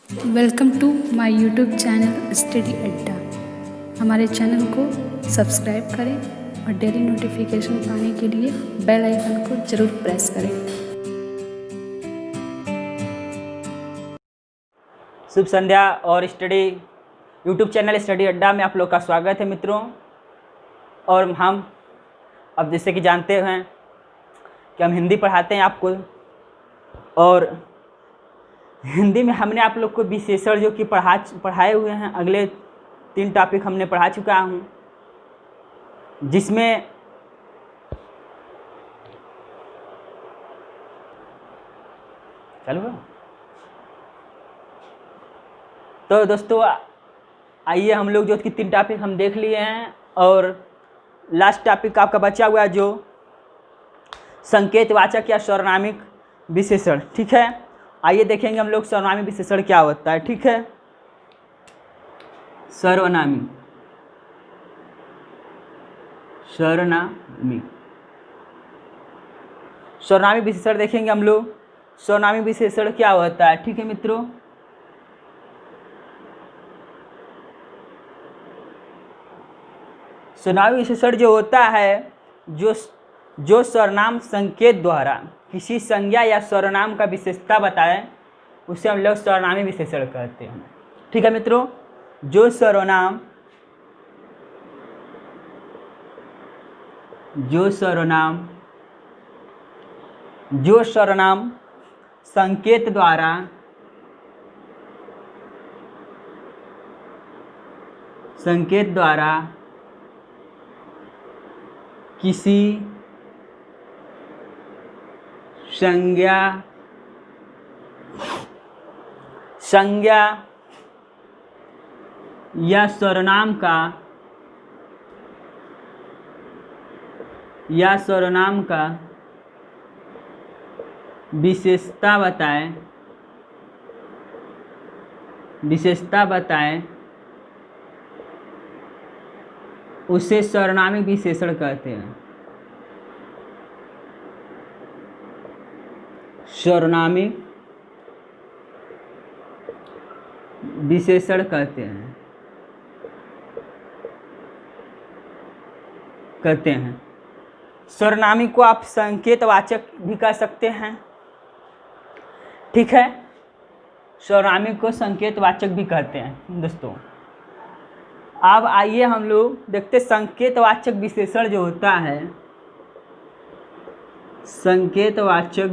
Welcome to my YouTube channel study Adda. हमारे channel को subscribe करें और डेली नोटिफिकेशन पाने के लिए बेल आइकन को ज़रूर प्रेस करें। शुभ संध्या और स्टडी यूट्यूब चैनल स्टडी अड्डा में आप लोग का स्वागत है मित्रों। और हम अब जैसे कि जानते हैं कि हम हिंदी पढ़ाते हैं आपको, और हिंदी में हमने आप लोग को विशेषण जो कि पढ़ाए हुए हैं। अगले 3 टॉपिक हमने पढ़ा चुका हूँ, जिसमें चलो तो दोस्तों आइए हम लोग जो कि 3 टॉपिक हम देख लिए हैं, और लास्ट टॉपिक आपका बचा हुआ है जो संकेतवाचक या सर्वनामिक विशेषण। ठीक है, आइए देखेंगे हम लोग सर्वनामी विशेषण क्या होता है। ठीक है, सर्वनामी विशेषण देखेंगे हम लोग। सर्वनामी विशेषण क्या होता है। ठीक है मित्रों, सर्वनामी विशेषण जो होता है जो सर्वनाम संकेत द्वारा किसी संज्ञा या सर्वनाम का विशेषता बताए, उसे हम लोग सर्वनामी विशेषण कहते हैं। ठीक है मित्रों, जो सर्वनाम संकेत द्वारा किसी संज्ञा या सर्वनाम का विशेषता बताएं, उसे सर्वनामिक विशेषण कहते हैं। सर्वनामिक विशेषण कहते हैं। सर्वनामी को आप संकेतवाचक भी कह सकते हैं। ठीक है, सर्वनामी को संकेतवाचक भी कहते हैं दोस्तों। अब आइए हम लोग देखते संकेतवाचक विशेषण जो होता है। संकेतवाचक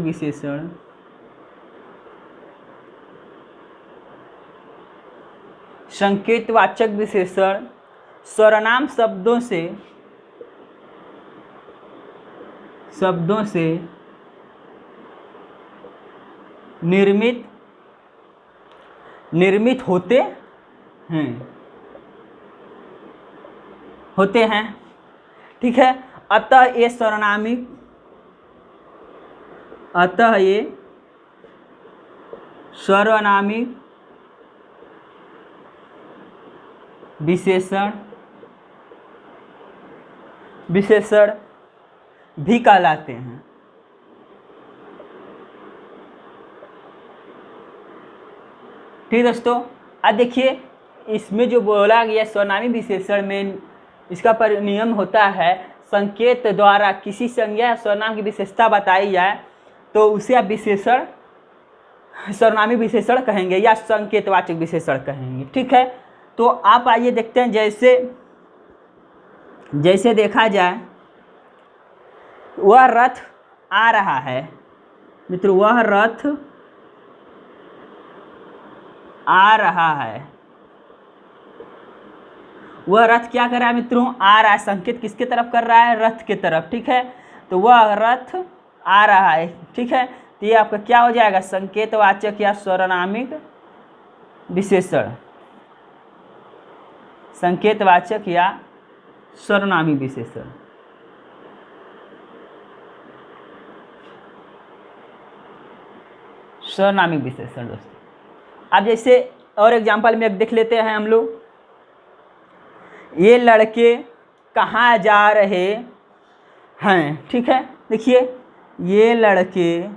विशेषण सर्वनाम शब्दों से निर्मित होते हैं। ठीक है, अतः ये सर्वनामिक विशेषण भी कहलाते हैं। ठीक दोस्तों, अब देखिए इसमें जो बोला गया सर्वनामी विशेषण में इसका नियम होता है, संकेत द्वारा किसी संज्ञा या सर्वनाम की विशेषता बताई जाए तो उसे आप सर्वनामी विशेषण कहेंगे या संकेतवाचक विशेषण कहेंगे। ठीक है, तो आप आइए देखते हैं। जैसे देखा जाए, वह रथ आ रहा है मित्रों, वह रथ आ रहा है। वह रथ क्या कर रहा है मित्रों, आ रहा है। संकेत किसके तरफ कर रहा है, रथ के तरफ। ठीक है, तो वह रथ आ रहा है। ठीक है, तो ये आपका क्या हो जाएगा, संकेतवाचक या सर्वनामिक विशेषण। संकेतवाचक या सर्वनामी विशेषण। सर्वनामिक विशेषण दोस्तों। अब जैसे और एग्जांपल में देख लेते हैं हम लोग। ये लड़के कहाँ जा रहे हैं। ठीक है, देखिए ये लड़के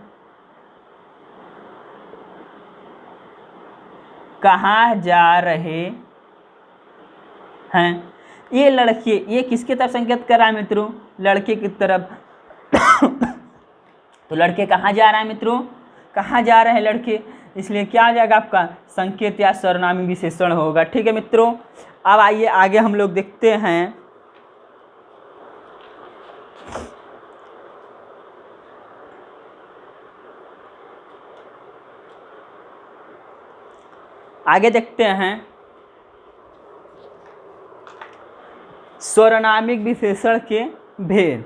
कहाँ जा रहे हैं। ये लड़के, ये किसके तरफ संकेत कर रहा है मित्रों? लड़के की तरफ। तो लड़के कहाँ जा रहा है मित्रों? कहाँ जा रहे हैं लड़के? इसलिए क्या आ जाएगा आपका? संकेत या सर्वनामी विशेषण होगा। ठीक है मित्रों, अब आइए आगे हम लोग देखते हैं। आगे देखते हैं सर्वनामिक विशेषण के भेद।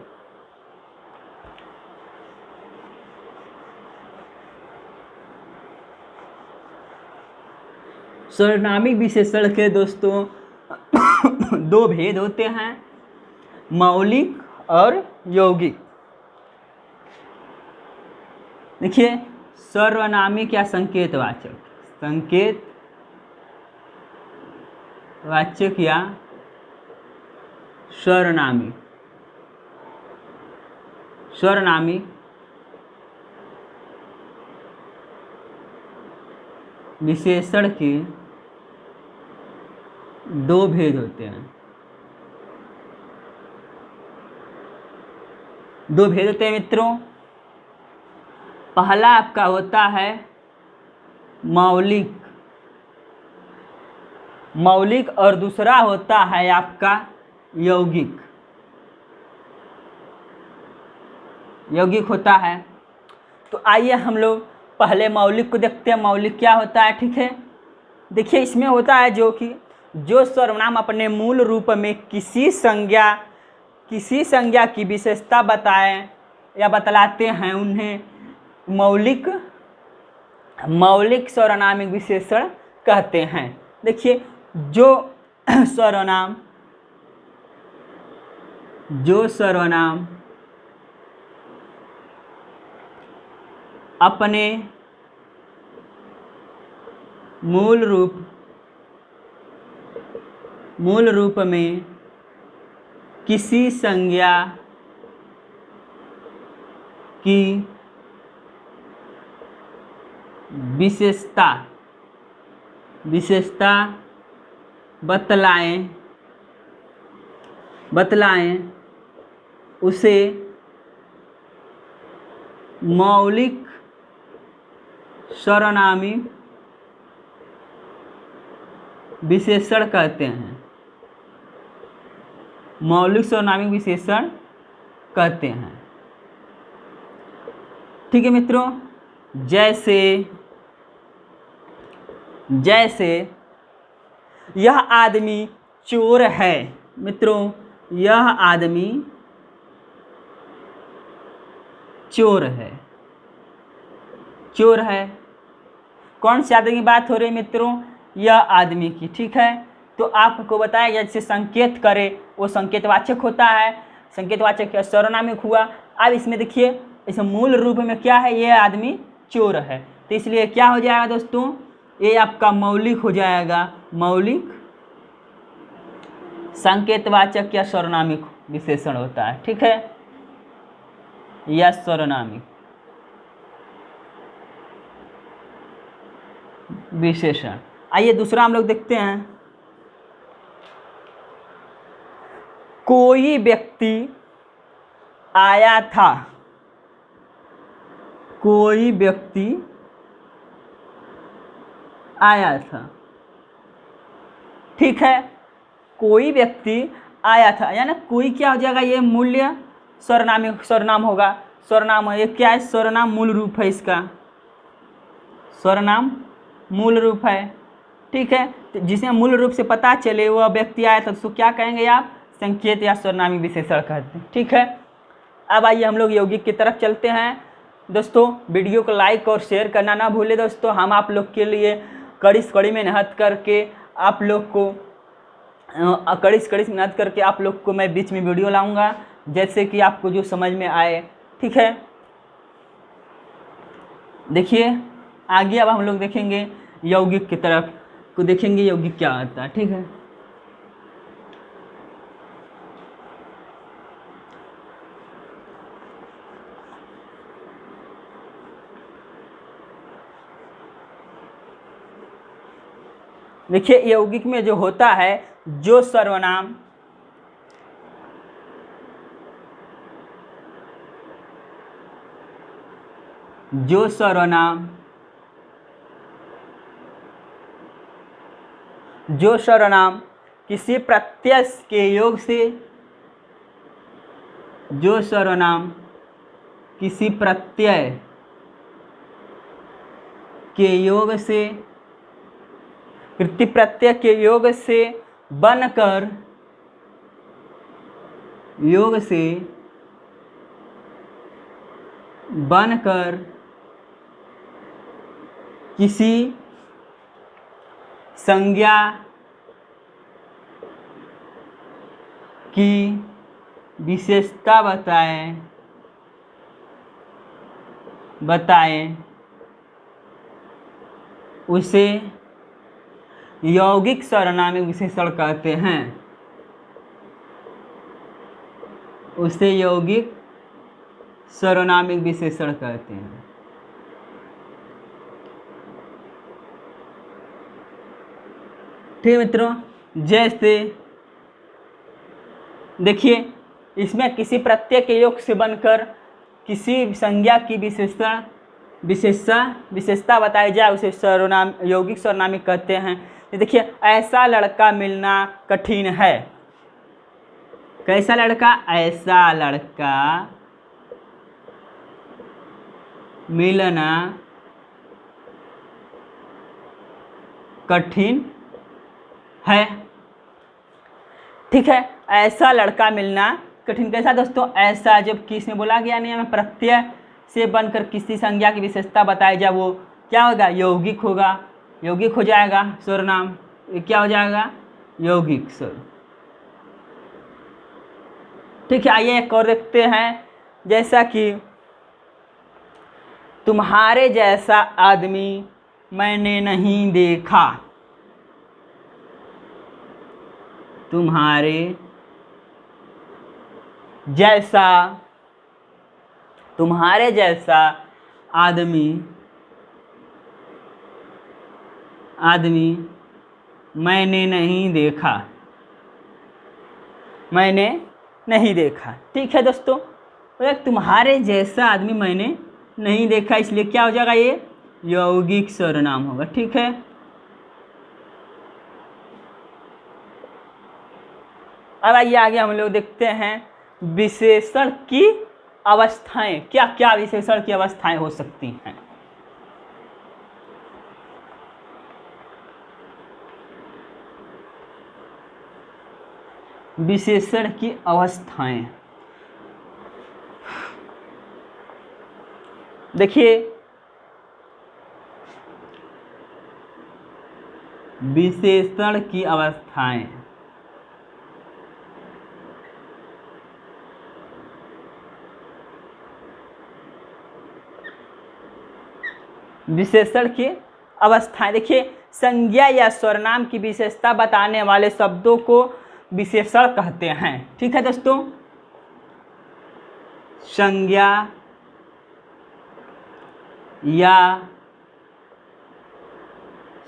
सर्वनामिक विशेषण के दोस्तों दो भेद होते हैं, मौलिक और यौगिक। देखिए, सर्वनामिक या संकेतवाचक, संकेतवाचक या सर्वनामिक। सर्वनामिक विशेषण के दो भेद होते हैं। दो भेद होते हैं मित्रों। पहला आपका होता है मौलिक, मौलिक, और दूसरा होता है आपका यौगिक। यौगिक होता है। तो आइए हम लोग पहले मौलिक को देखते हैं। मौलिक क्या होता है? ठीक है, देखिए इसमें होता है जो सर्वनाम अपने मूल रूप में किसी संज्ञा की विशेषता बताएं या बतलाते हैं, उन्हें मौलिक सर्वनामिक विशेषण कहते हैं। देखिए, जो सर्वनाम अपने मूल रूप में किसी संज्ञा की विशेषता बतलाएं उसे मौलिक सर्वनामिक विशेषण कहते हैं। मौलिक सर्वनामिक विशेषण कहते हैं। ठीक है मित्रों, जैसे यह आदमी चोर है। मित्रों, यह आदमी चोर है। चोर है, कौन से आदमी की बात हो रही है मित्रों? यह आदमी की। ठीक है, तो आपको बताया गया जैसे संकेत करे वो संकेतवाचक होता है, संकेतवाचक सर्वनामिक हुआ। अब इसमें देखिए, इस मूल रूप में क्या है? यह आदमी चोर है। तो इसलिए क्या हो जाएगा दोस्तों? ये आपका मौलिक हो जाएगा। मौलिक संकेतवाचक या सर्वनामिक विशेषण होता है। ठीक है, या सर्वनामिक विशेषण। आइए दूसरा हम लोग देखते हैं। कोई व्यक्ति आया था। कोई व्यक्ति आया था। ठीक है, कोई व्यक्ति आया था, यानी कोई क्या हो जाएगा? ये मूल्य सर्वनाम होगा। सर्वनाम, ये क्या है? सर्वनाम मूल रूप है इसका। सर्वनाम मूल रूप है। ठीक है, तो जिसमें मूल रूप से पता चले वह व्यक्ति आया था, तो क्या कहेंगे आप? संकेत या सर्वनामिक विशेषण कहते हैं। ठीक है, अब आइए हम लोग यौगिक की तरफ चलते हैं। दोस्तों, वीडियो को लाइक और शेयर करना ना भूलें। दोस्तों, हम आप लोग के लिए कड़ी मेहनत करके आप लोग को मैं बीच में वीडियो लाऊंगा, जैसे कि आपको जो समझ में आए। ठीक है, देखिए आगे अब हम लोग देखेंगे यौगिक की तरफ को, देखेंगे यौगिक क्या होता है। ठीक है, देखिए यौगिक में जो होता है जो सर्वनाम जो सर्वनाम किसी प्रत्यय के योग से जो सर्वनाम किसी प्रत्यय के योग से कृति प्रत्यय के योग से बनकर किसी संज्ञा की विशेषता बताएं उसे यौगिक सर्वनामिक विशेषण कहते हैं। उसे यौगिक सर्वनामिक विशेषण कहते हैं। ठीक मित्रों, जैसे देखिए इसमें किसी प्रत्यय के योग से बनकर किसी संज्ञा की विशेषता बताई जाए उसे सर्वनाम यौगिक सर्वनामिक कहते हैं। देखिए ऐसा लड़का मिलना कठिन है। कैसा लड़का? ऐसा लड़का मिलना कठिन है। ठीक है, ऐसा लड़का मिलना कठिन। कैसा दोस्तों? ऐसा जब किसने बोला गया नियम प्रत्यय से बनकर किसी संज्ञा की विशेषता बताई जाए वो क्या होगा? यौगिक होगा। यौगिक हो जाएगा सर्वनाम। ये क्या हो जाएगा? यौगिक स्वर। ठीक है, आइए एक और देखते हैं। जैसा कि तुम्हारे जैसा आदमी मैंने नहीं देखा। तुम्हारे जैसा आदमी मैंने नहीं देखा। ठीक है दोस्तों, तुम्हारे जैसा आदमी मैंने नहीं देखा, इसलिए क्या हो जाएगा? ये यौगिक सर्वनाम होगा। ठीक है, अब आइए आगे हम लोग देखते हैं विशेषण की अवस्थाएं। क्या क्या विशेषण की अवस्थाएं हो सकती हैं? विशेषण की अवस्थाएं देखिए, विशेषण की अवस्थाएं देखिए संज्ञा या सर्वनाम की विशेषता बताने वाले शब्दों को विशेषण कहते हैं। ठीक है दोस्तों, संज्ञा या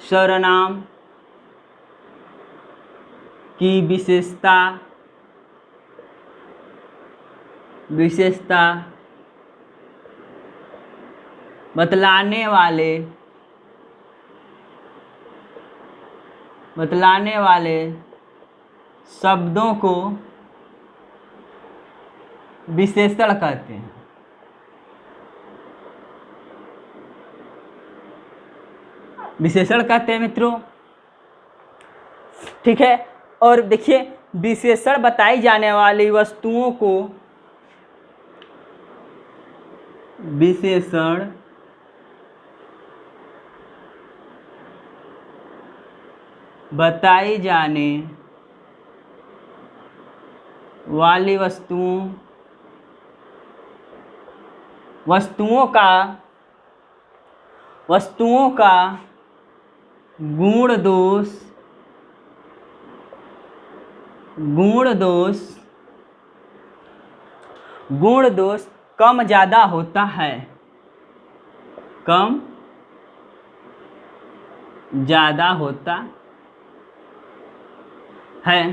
सर्वनाम की विशेषता बतलाने वाले शब्दों को विशेषण कहते हैं। मित्रों। ठीक है, और देखिए विशेषण बताई जाने वाली वस्तुओं को विशेषण बताई जाने वाली वस्तुओं का गुण दोष कम ज़्यादा होता है। कम ज़्यादा होता है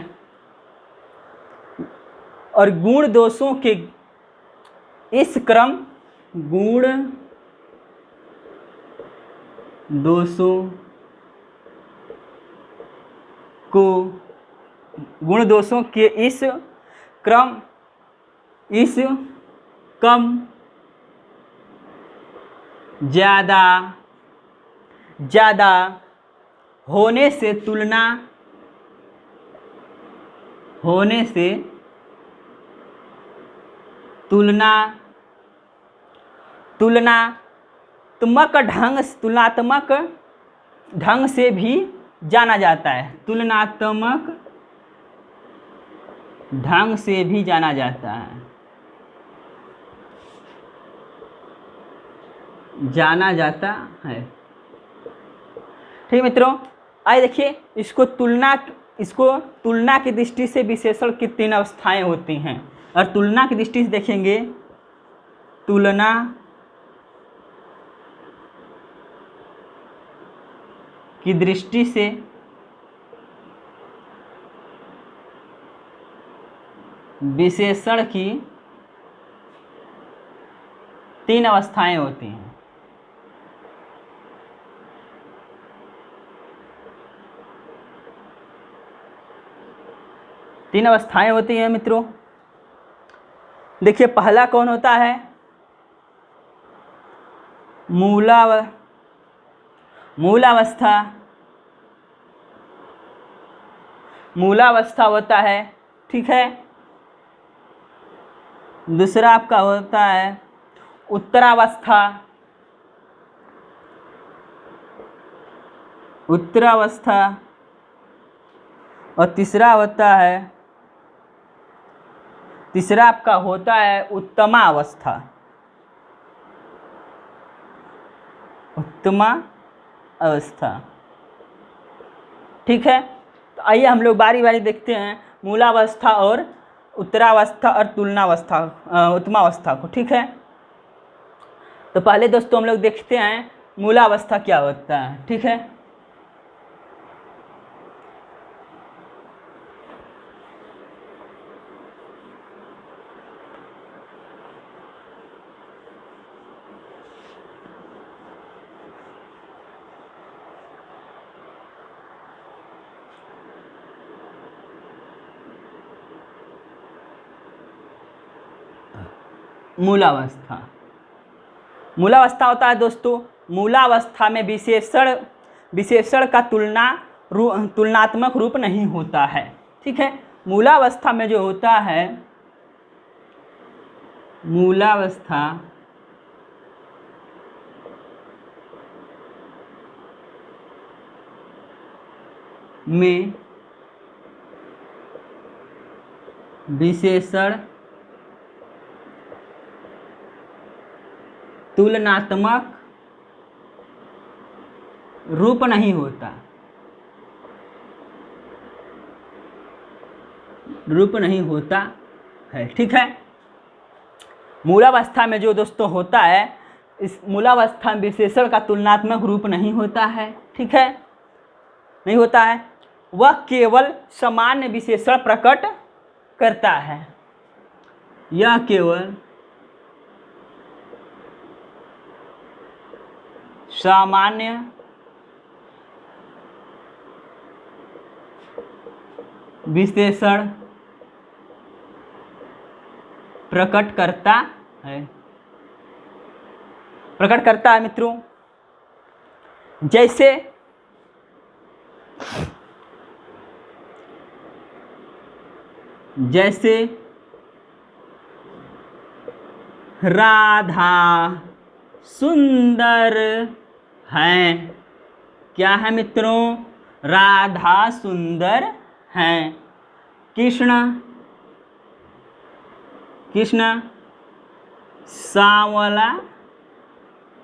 और गुण दोषों के इस क्रम गुण दोषों को गुण दोषों के इस कम ज़्यादा होने से तुलनात्मक ढंग से भी जाना जाता है। तुलनात्मक ढंग से भी जाना जाता है। ठीक मित्रों, आइए देखिए इसको तुलना की दृष्टि से विशेषण की 3 अवस्थाएं होती हैं। और तुलना की दृष्टि से देखेंगे, तुलना की दृष्टि से विशेषण की 3 अवस्थाएं होती हैं। तीन अवस्थाएं होती हैं मित्रों। देखिए पहला कौन होता है? मूलावस्था होता है, ठीक है। दूसरा आपका होता है उत्तरावस्था, और तीसरा आपका होता है उत्तमावस्था। ठीक है, तो आइए हम लोग बारी बारी देखते हैं मूलावस्था और उत्तरावस्था और उत्तमावस्था को, ठीक है। तो पहले दोस्तों हम लोग देखते हैं मूलावस्था क्या होता है, ठीक है। मूलावस्था होता है दोस्तों, मूलावस्था में विशेषण का तुलनात्मक रूप नहीं होता है, ठीक है। मूलावस्था में जो होता है, मूलावस्था में विशेषण तुलनात्मक रूप नहीं होता, है, ठीक है। मूलावस्था में जो दोस्तों होता है, इस मूलावस्था में विशेषण का तुलनात्मक रूप नहीं होता है, ठीक है, नहीं होता है। वह केवल सामान्य विशेषण प्रकट करता है। यह केवल सामान्य विशेषण प्रकट करता है मित्रों। जैसे राधा सुंदर हैं। क्या है मित्रों? राधा सुंदर हैं। कृष्ण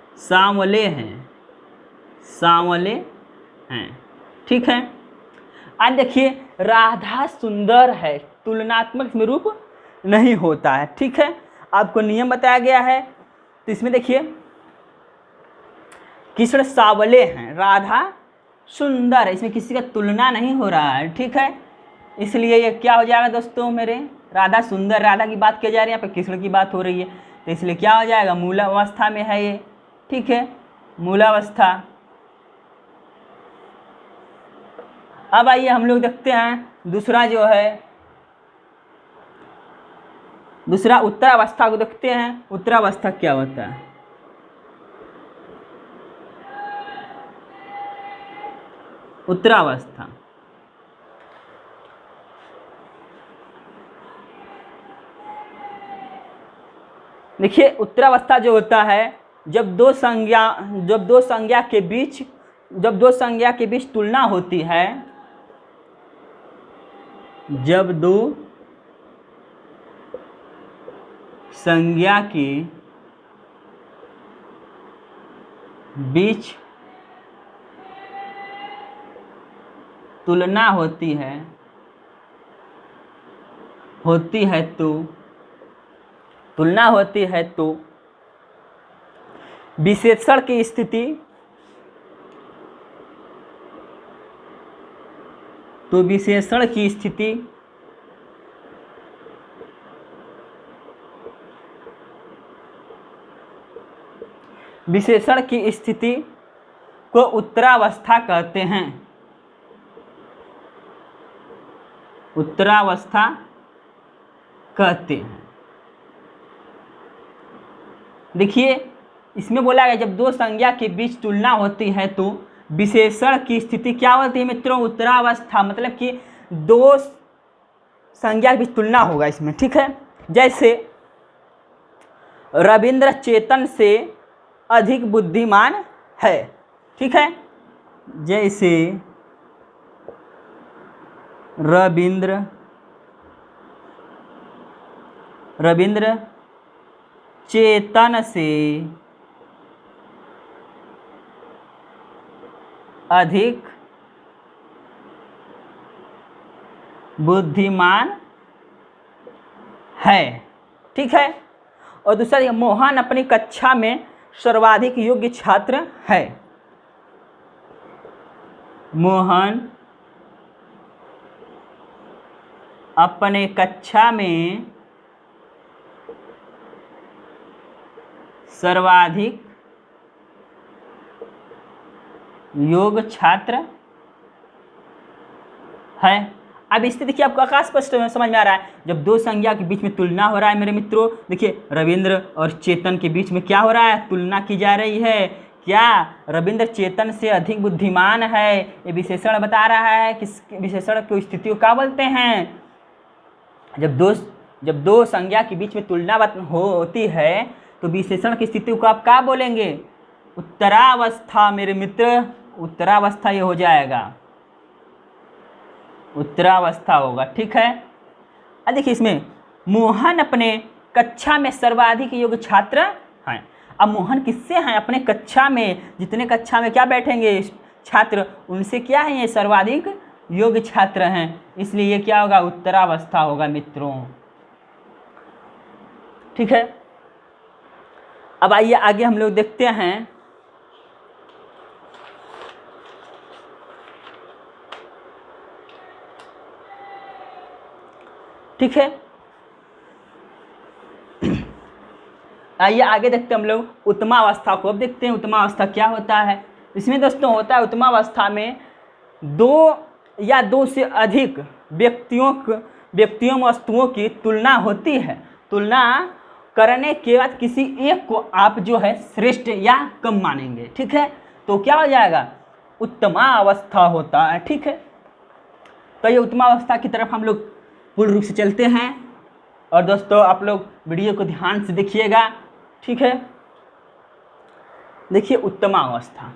सांवले हैं, ठीक है। आज देखिए राधा सुंदर है, तुलनात्मक में रूप नहीं होता है, ठीक है। आपको नियम बताया गया है, तो इसमें देखिए कृष्ण सांवले हैं, राधा सुंदर है, इसमें किसी का तुलना नहीं हो रहा है, ठीक है। इसलिए ये क्या हो जाएगा दोस्तों मेरे, राधा सुंदर राधा की बात की जा रही है, यहाँ पे कृष्ण की बात हो रही है, तो इसलिए क्या हो जाएगा, मूलावस्था में है ये। ठीक है, मूलावस्था। अब आइए हम लोग देखते हैं दूसरा जो है, दूसरा उत्तरावस्था को देखते हैं। उत्तरावस्था क्या होता है? उत्तरावस्था देखिए, उत्तरावस्था जो होता है, जब दो संज्ञा के बीच तुलना होती है, जब दो संज्ञा के बीच तुलना होती है तो विशेषण की स्थिति को उत्तरावस्था कहते हैं। उत्तरावस्था कहते हैं। देखिए, इसमें बोला गया जब दो संज्ञा के बीच तुलना होती है तो विशेषण की स्थिति क्या होती है मित्रों, उत्तरावस्था। मतलब कि दो संज्ञा के बीच तुलना होगा इसमें। ठीक है, जैसे रविंद्र चेतन से अधिक बुद्धिमान है। ठीक है, जैसे रविंद्र चेतन से अधिक बुद्धिमान है। ठीक है, और दूसरा, मोहन अपनी कक्षा में सर्वाधिक योग्य छात्र है। मोहन अपने कक्षा में सर्वाधिक योग्य छात्र है। अब स्थिति की आपको आकाश स्पष्ट समझ में आ रहा है। जब दो संज्ञा के बीच में तुलना हो रहा है मेरे मित्रों, देखिए रविंद्र और चेतन के बीच में क्या हो रहा है, तुलना की जा रही है। क्या रविंद्र चेतन से अधिक बुद्धिमान है, ये विशेषण बता रहा है। किस विशेषण की स्थिति को क्या बोलते हैं? जब दो संज्ञा के बीच में तुलना होती है तो विशेषण की स्थिति को आप क्या बोलेंगे? उत्तरावस्था मेरे मित्र, उत्तरावस्था ये हो जाएगा, उत्तरावस्था होगा। ठीक है, अब देखिए इसमें मोहन अपने कक्षा में सर्वाधिक योग्य छात्र हैं। अब मोहन किससे हैं? अपने कक्षा में, जितने कक्षा में क्या बैठेंगे छात्र, उनसे क्या है, ये सर्वाधिक योग्य छात्र हैं। इसलिए ये क्या होगा, उत्तरावस्था होगा मित्रों। ठीक है, अब आइए आगे हम लोग देखते हैं। ठीक है, आइए आगे देखते हैं हम लोग उत्तमावस्था को। अब देखते हैं उत्तमावस्था क्या होता है। इसमें दोस्तों होता है, उत्तमावस्था में दो या दो से अधिक व्यक्तियों वस्तुओं की तुलना होती है। तुलना करने के बाद किसी एक को आप जो है श्रेष्ठ या कम मानेंगे। ठीक है, तो क्या हो जाएगा, उत्तमावस्था होता है। ठीक है, तो ये उत्तमावस्था की तरफ हम लोग पूर्ण रूप से चलते हैं। और दोस्तों आप लोग वीडियो को ध्यान से देखिएगा। ठीक है, देखिए उत्तमावस्था,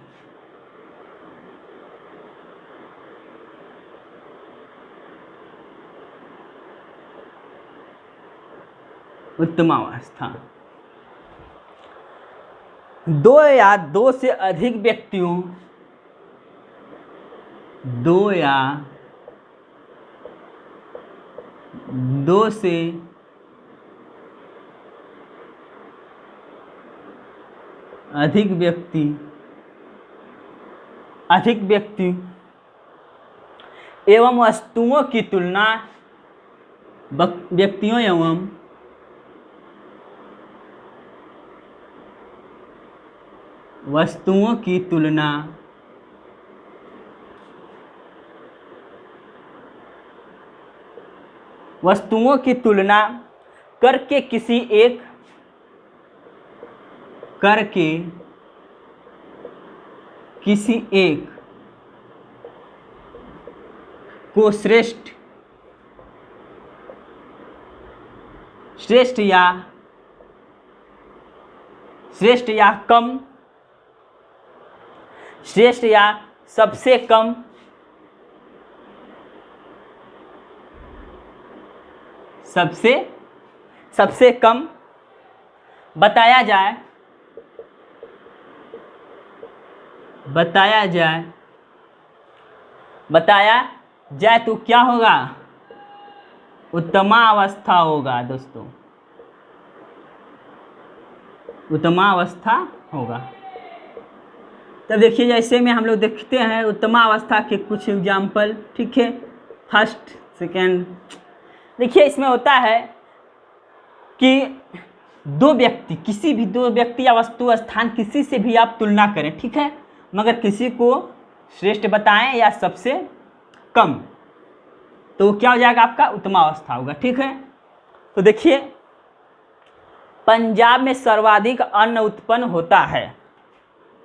उत्तमावस्था दो या दो से अधिक व्यक्तियों, दो से अधिक व्यक्ति एवं वस्तुओं की तुलना व्यक्तियों एवं वस्तुओं की तुलना करके किसी एक को श्रेष्ठ या सबसे कम बताया जाए तो क्या होगा? उत्तमावस्था होगा दोस्तों, उत्तमावस्था होगा। तब देखिए जैसे में हम लोग देखते हैं उत्तमावस्था के कुछ एग्जाम्पल, ठीक है। फर्स्ट सेकेंड देखिए, इसमें होता है कि किसी भी दो व्यक्ति या वस्तु स्थान किसी से भी आप तुलना करें, ठीक है, मगर किसी को श्रेष्ठ बताएं या सबसे कम, तो क्या हो जाएगा? आपका उत्तमावस्था होगा, ठीक है। तो देखिए पंजाब में सर्वाधिक अन्न उत्पन्न होता है।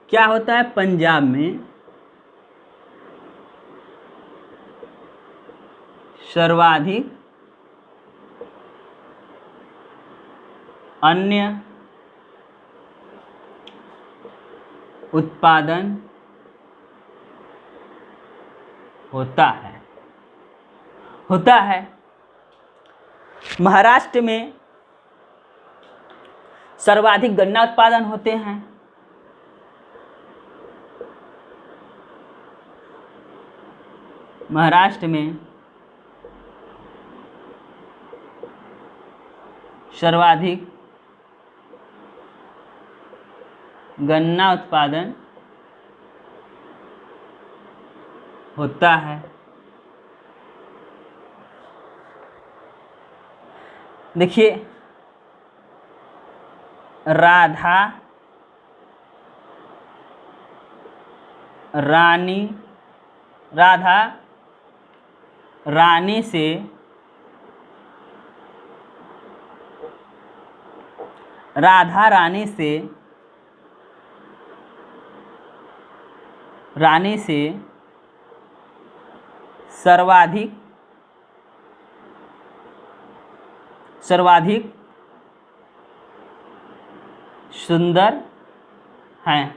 क्या होता है? पंजाब में सर्वाधिक अन्न उत्पादन होता है। महाराष्ट्र में सर्वाधिक गन्ना उत्पादन होते हैं। महाराष्ट्र में सर्वाधिक गन्ना उत्पादन होता है। देखिए राधा रानी से सर्वाधिक सुंदर हैं,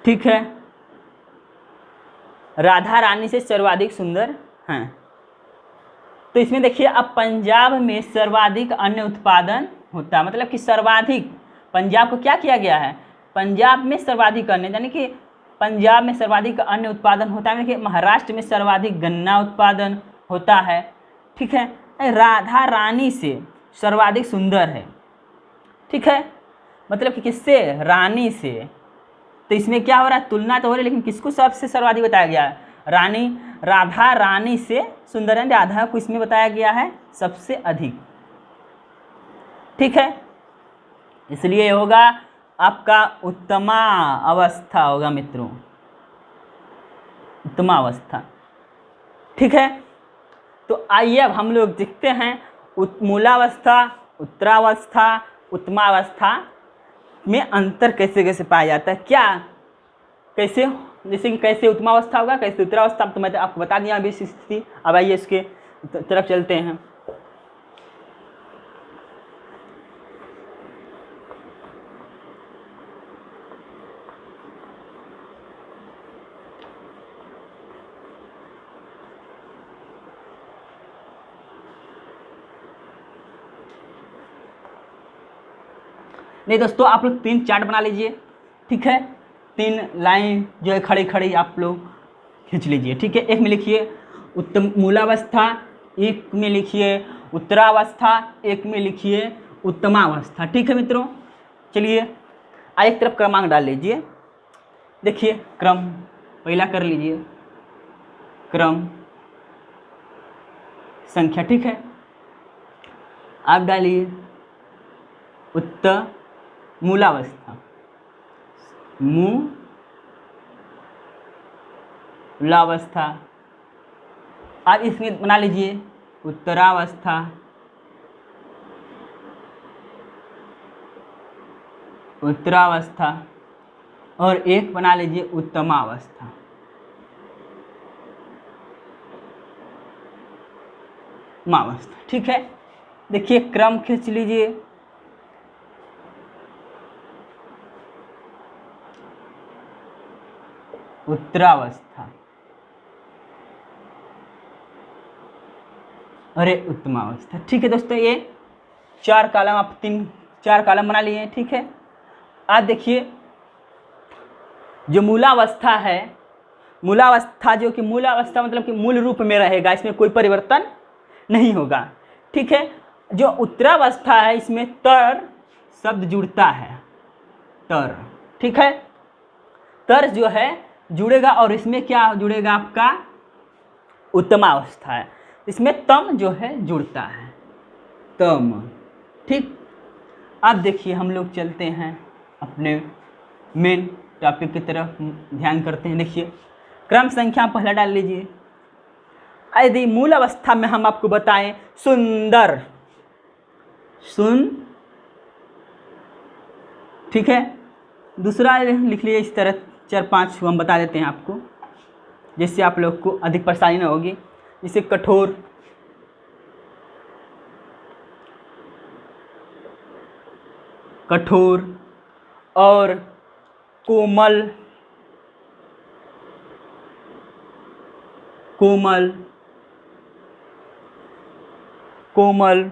ठीक है। राधा रानी से सर्वाधिक सुंदर हैं। तो इसमें देखिए अब पंजाब में सर्वाधिक अन्न उत्पादन होता है, मतलब कि सर्वाधिक पंजाब को क्या किया गया है? पंजाब में सर्वाधिक अन्न, यानी कि पंजाब में सर्वाधिक अन्न उत्पादन होता है। देखिए महाराष्ट्र में सर्वाधिक गन्ना उत्पादन होता है, ठीक है। राधा रानी से सर्वाधिक सुंदर है, ठीक है, मतलब कि किससे? रानी से। तो इसमें क्या हो रहा है? तुलना तो हो रही है, लेकिन किसको सबसे सर्वाधिक बताया गया है? राधा रानी से सुंदर है, राधा को इसमें बताया गया है सबसे अधिक, ठीक है। इसलिए होगा आपका उत्तमा अवस्था होगा मित्रों, उत्तमा अवस्था, ठीक है। तो आइए अब हम लोग देखते हैं मूलावस्था, उत्तरावस्था, उत्तमावस्था में अंतर कैसे कैसे पाया जाता है, क्या कैसे, जैसे कि कैसे उत्तमावस्था होगा, कैसे उत्तरावस्था, तो मैं आपको बता दिया अभी स्थिति। अब आइए इसके तरफ चलते हैं। नहीं दोस्तों, आप लोग 3 चार्ट बना लीजिए, ठीक है। 3 लाइन जो है खड़ी खड़ी आप लोग खींच लीजिए, ठीक है। एक में लिखिए मूलावस्था, एक में लिखिए उत्तरावस्था, एक में लिखिए उत्तमावस्था, ठीक है मित्रों। चलिए एक तरफ क्रमांक डाल लीजिए। देखिए क्रम पहला कर लीजिए, क्रम संख्या। ठीक है, आप डालिए उत्तमूलावस्था, मूलावस्था। आप इसमें बना लीजिए उत्तरावस्था, उत्तरावस्था, और एक बना लीजिए उत्तमावस्था। मावस्था। ठीक है, देखिए क्रम खींच लीजिए। उत्तरावस्था, अरे उत्तमावस्था। ठीक है दोस्तों, ये 4 कॉलम आप 4 कॉलम बना लिए हैं। ठीक है, आप देखिए जो मूलावस्था है, मूलावस्था जो कि मूलावस्था मतलब कि मूल रूप में रहेगा, इसमें कोई परिवर्तन नहीं होगा। ठीक है, जो उत्तरावस्था है इसमें तर शब्द जुड़ता है, तर। ठीक है, तर जो है जुड़ेगा और इसमें क्या जुड़ेगा, आपका उत्तमावस्था है, इसमें तम जो है जुड़ता है, तम। ठीक, अब देखिए हम लोग चलते हैं अपने मेन टॉपिक की तरफ, ध्यान करते हैं। देखिए क्रम संख्या पहला डाल लीजिए। यदि मूल अवस्था में हम आपको बताएं सुंदर, ठीक है, दूसरा लिख लीजिए इस तरह 4-5 हम बता देते हैं आपको, जिससे आप लोग को अधिक परेशानी ना होगी। जैसे कठोर, कठोर, और कोमल, कोमल, कोमल,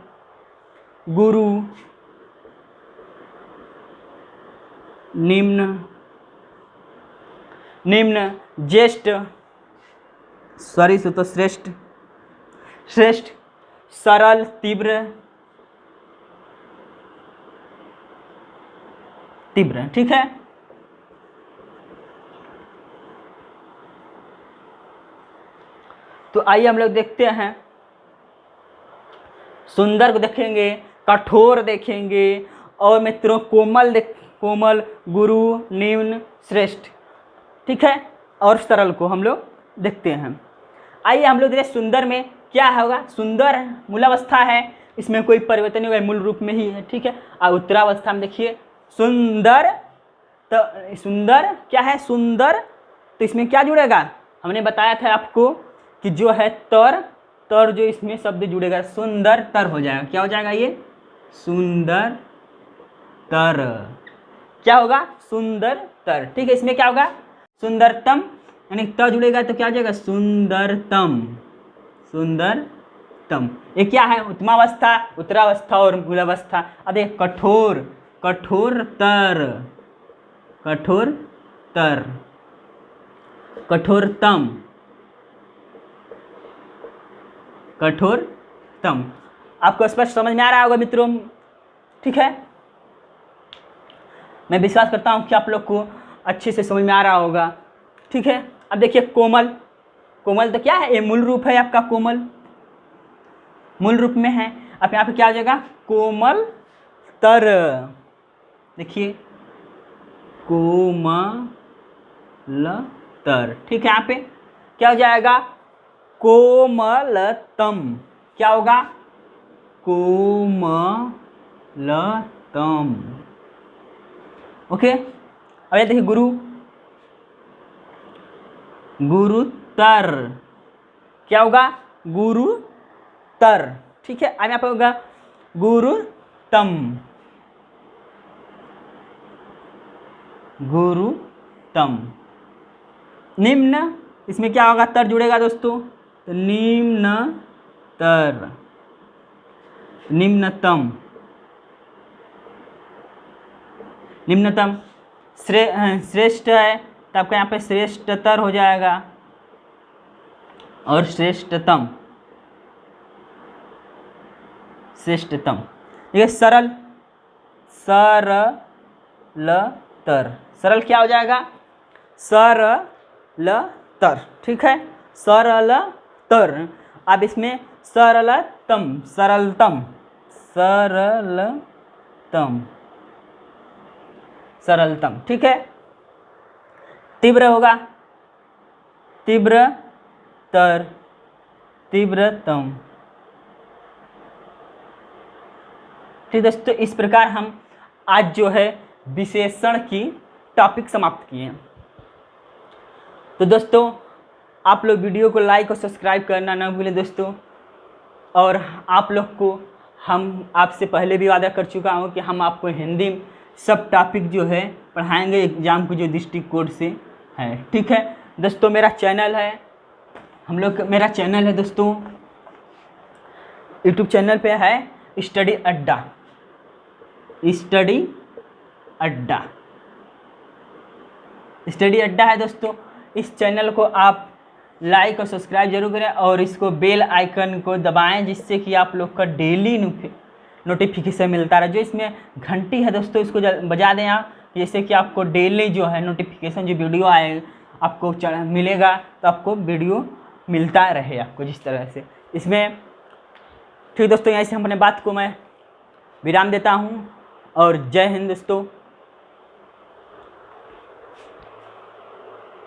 गुरु, निम्न, निम्न, ज्येष्ठ, सॉरी तो श्रेष्ठ, श्रेष्ठ, सरल, तीव्र, तीव्र। ठीक है, तो आइए हम लोग देखते हैं। सुंदर को देखेंगे, कठोर देखेंगे, और मित्रों कोमल कोमल, गुरु, निम्न, श्रेष्ठ। ठीक है, और सरल को हम लोग देखते हैं। आइए हम लोग देखें सुंदर में क्या होगा। सुंदर मूलावस्था है, इसमें कोई परिवर्तन नहीं हुआ, मूल रूप में ही है। ठीक है, और उत्तरावस्था में देखिए सुंदर, तो सुंदर क्या है, सुंदर, तो इसमें क्या जुड़ेगा, हमने बताया था आपको कि जो है तर, तर जो इसमें शब्द जुड़ेगा सुंदर तर हो जाएगा। क्या हो जाएगा ये, सुंदर तर। क्या होगा, सुंदर तर। ठीक है, इसमें क्या होगा, सुंदरतम, यानी त जुड़ेगा तो क्या हो जाएगा, सुंदरतम, सुंदरतम। ये क्या है, उत्तमावस्था, उत्तरावस्था और मूलावस्था। अब एक कठोर, कठोर तर, कठोर तर, कठोरतम, कठोरतम। आपको स्पष्ट समझ में आ रहा होगा मित्रों। ठीक है, मैं विश्वास करता हूँ कि आप लोग को अच्छे से समझ में आ रहा होगा। ठीक है, अब देखिए कोमल, कोमल तो क्या है, ये मूल रूप है आपका, कोमल मूल रूप में है। अब यहाँ पे क्या हो जाएगा, कोमल तर। देखिए कोमल तर। ठीक है, यहाँ पे क्या हो जाएगा, कोमलतम। क्या होगा, कोमलतम। ओके, अब ये देखिए गुरु, गुरुतर। क्या होगा, गुरुतर। ठीक है, अब यहाँ पे होगा गुरुतम, गुरुतम। निम्न, इसमें क्या होगा, तर जुड़ेगा दोस्तों, तो निम्न तर, निम्नतम, निम्नतम। श्रेष्ठ है तो आपका यहाँ पे श्रेष्ठतर हो जाएगा, और श्रेष्ठतम, श्रेष्ठतम। देखिए सरल, सरलतर, सरल क्या हो जाएगा, सरलतर। ठीक है, सरलतर। अब इसमें सरलतम, सरलतम, सरलतम, सरलतम, ठीक है। तीव्र होगा तीव्रतर, तीव्रतम। ठीक दोस्तों, इस प्रकार हम आज जो है विशेषण की टॉपिक समाप्त किए हैं। तो दोस्तों, आप लोग वीडियो को लाइक और सब्सक्राइब करना ना भूलें दोस्तों। और आप लोग को हम आपसे पहले भी वादा कर चुका हूँ कि हम आपको हिंदी सब टॉपिक जो है पढ़ाएंगे एग्ज़ाम को जो डिस्ट्रिक्ट कोड से है, ठीक है दोस्तों। मेरा चैनल है, मेरा चैनल है दोस्तों, यूट्यूब चैनल पे है स्टडी अड्डा, स्टडी अड्डा, स्टडी अड्डा है दोस्तों। इस चैनल को आप लाइक और सब्सक्राइब जरूर करें और इसको बेल आइकन को दबाएं, जिससे कि आप लोग का डेली नोटिफिकेशन मिलता रहे। जो इसमें घंटी है दोस्तों, इसको बजा दें आप, जैसे कि आपको डेली जो है नोटिफिकेशन, जो वीडियो आए आपको मिलेगा, तो आपको वीडियो मिलता रहे आपको जिस तरह से इसमें। ठीक दोस्तों, यहाँ से हम अपने बात को मैं विराम देता हूँ और जय हिंद दोस्तों।